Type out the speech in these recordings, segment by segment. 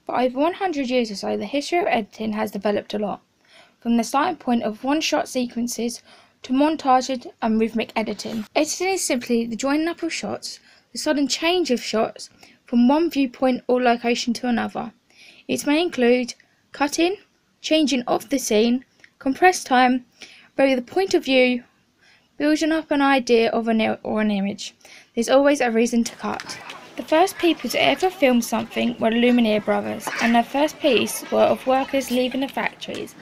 For over 100 years or so, the history of editing has developed a lot, from the starting point of one-shot sequences to montage and rhythmic editing. Editing is simply the joining up of shots, the sudden change of shots from one viewpoint or location to another. It may include cutting, changing of the scene, compressed time, vary the point of view, building up an idea of an image. There's always a reason to cut. The first people to ever film something were the Lumiere brothers, and their first piece were of workers leaving the factories.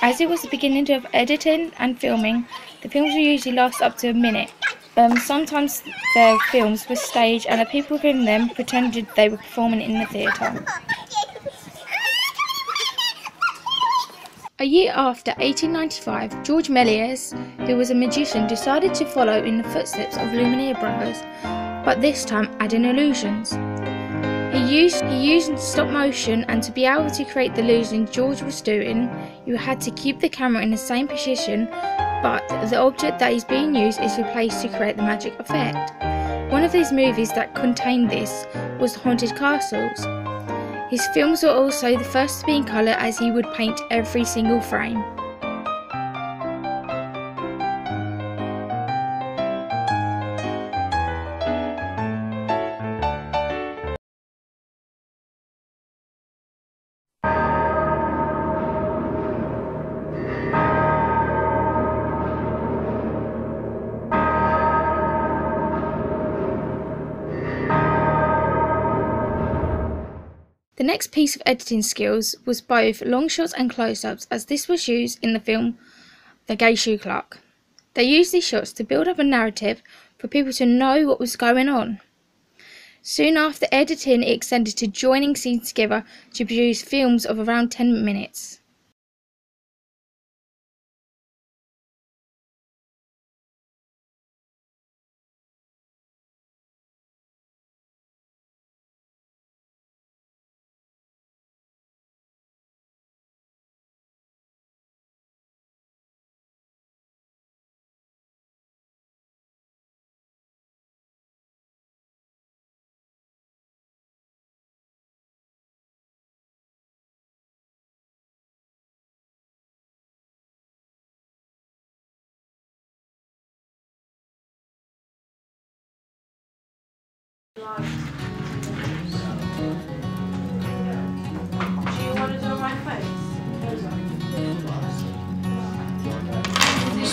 As it was the beginning of editing and filming, the films would usually last up to a minute. Sometimes their films were staged and the people within them pretended they were performing in the theatre. A year after 1895, George Méliès, who was a magician, decided to follow in the footsteps of Lumiere brothers, but this time adding illusions. He used stop motion, and to be able to create the illusion George was doing, you had to keep the camera in the same position, but the object that is being used is replaced to create the magic effect. One of these movies that contained this was Haunted Castles. His films were also the first to be in colour, as he would paint every single frame. The next piece of editing skills was both long shots and close-ups, as this was used in the film The Gay Shoe Clerk. They used these shots to build up a narrative for people to know what was going on. Soon after editing, it extended to joining scenes together to produce films of around 10 minutes. Do you want it on my face?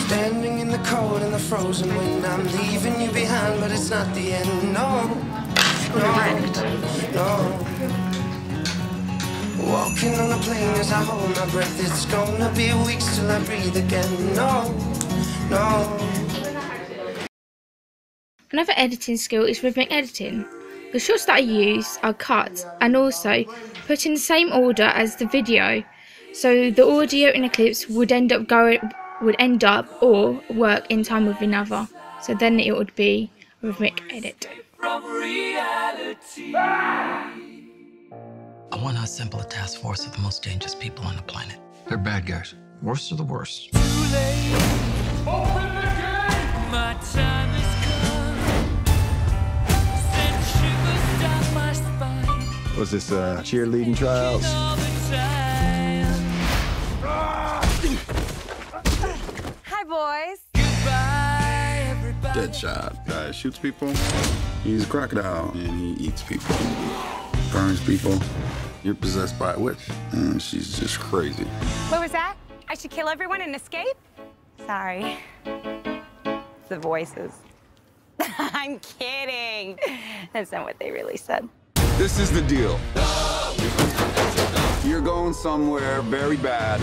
Standing in the cold and the frozen wind, I'm leaving you behind, but it's not the end. No, no. Walking on a plane as I hold my breath. It's gonna be weeks till I breathe again. No. Another editing skill is rhythmic editing. The shots that I use are cut and also put in the same order as the video, so the audio in the clips would end up or work in time with another. So then it would be a rhythmic edit. I want to assemble a task force of the most dangerous people on the planet. They're bad guys. Worst of the worst. Too late. Open the gate. My time has come. Send shivers down my spine. Was this cheerleading tryouts? All the time. Hi, boys. Goodbye, everybody. Deadshot. Guy shoots people. He's a crocodile and he eats people. Burns people. You're possessed by a witch, and she's just crazy. What was that? I should kill everyone and escape? Sorry. The voices. I'm kidding. That's not what they really said. This is the deal. You're going somewhere very bad.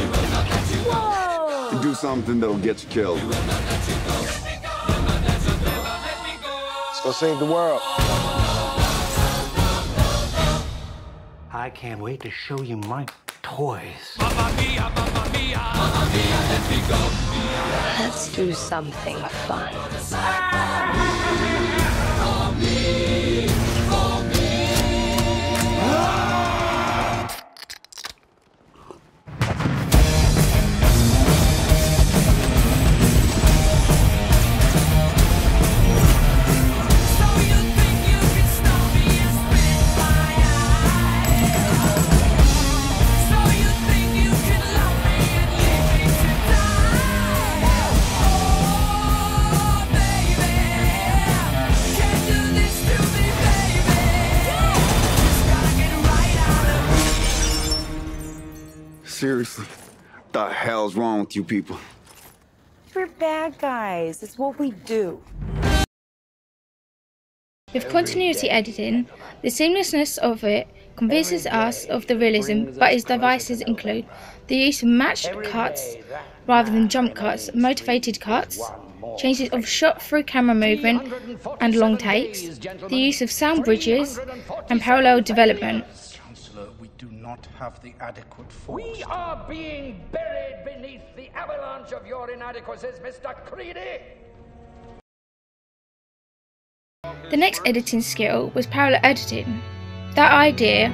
Whoa! To do something that'll get you killed. Let's go save the world. I can't wait to show you my toys. Mamma mia, mamma mia. Mamma mia, let me go. Let's do something fun. seriously? The hell's wrong with you people? We're bad guys. It's what we do. With continuity editing, the seamlessness of it convinces us of the realism, but its devices include the use of matched cuts rather than jump cuts, motivated cuts, changes of shot through camera movement and long takes, the use of sound bridges, and parallel development. Chancellor, we do not have the adequate force. We are being buried beneath the avalanche of your inadequacies, Mr. Creedy! The next editing skill was parallel editing. That idea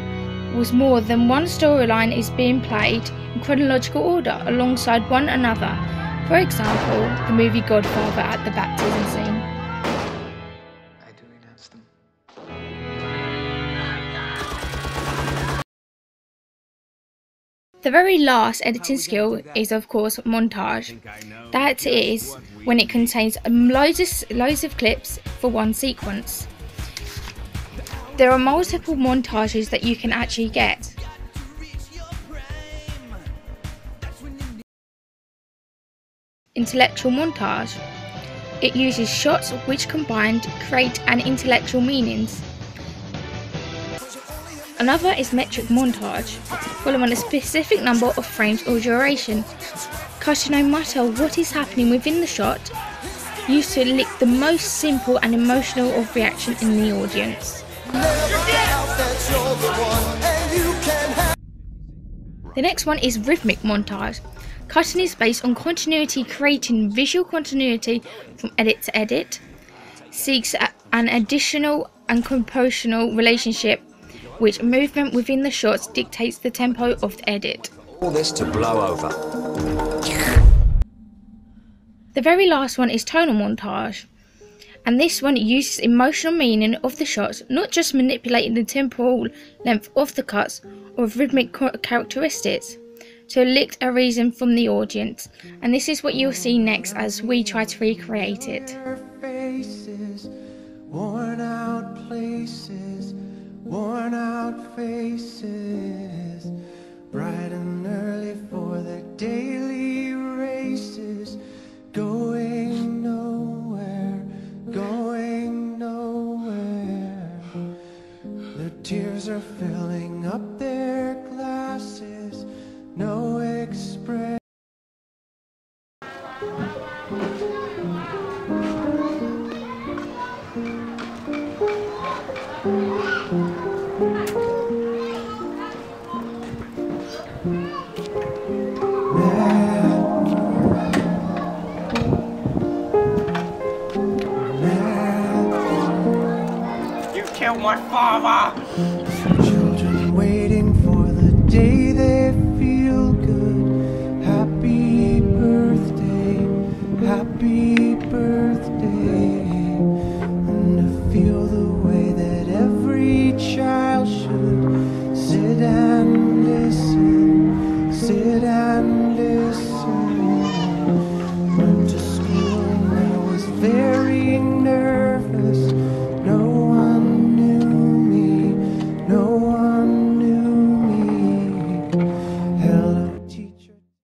was more than one storyline is being played in chronological order alongside one another. For example, the movie Godfather at the baptism scene. I do renounce them. The very last editing skill is, of course, montage. That is when it contains loads of clips for one sequence. There are multiple montages that you can actually get. Intellectual montage. It uses shots which combined create an intellectual meanings. Another is metric montage, following a specific number of frames or duration, cutting no matter what is happening within the shot, used to elicit the most simple and emotional of reaction in the audience. The next one is rhythmic montage. Cutting is based on continuity, creating visual continuity from edit to edit, seeks an additional and compositional relationship which movement within the shots dictates the tempo of the edit. All this to blow over. The very last one is tonal montage, and this one uses emotional meaning of the shots, not just manipulating the temporal length of the cuts or rhythmic characteristics, to elicit a reason from the audience, and this is what you'll see next as we try to recreate it. Worn out places, worn out faces, bright and early for their daily races, going nowhere, going nowhere. Their tears are filling up their glasses, no express. You killed my father!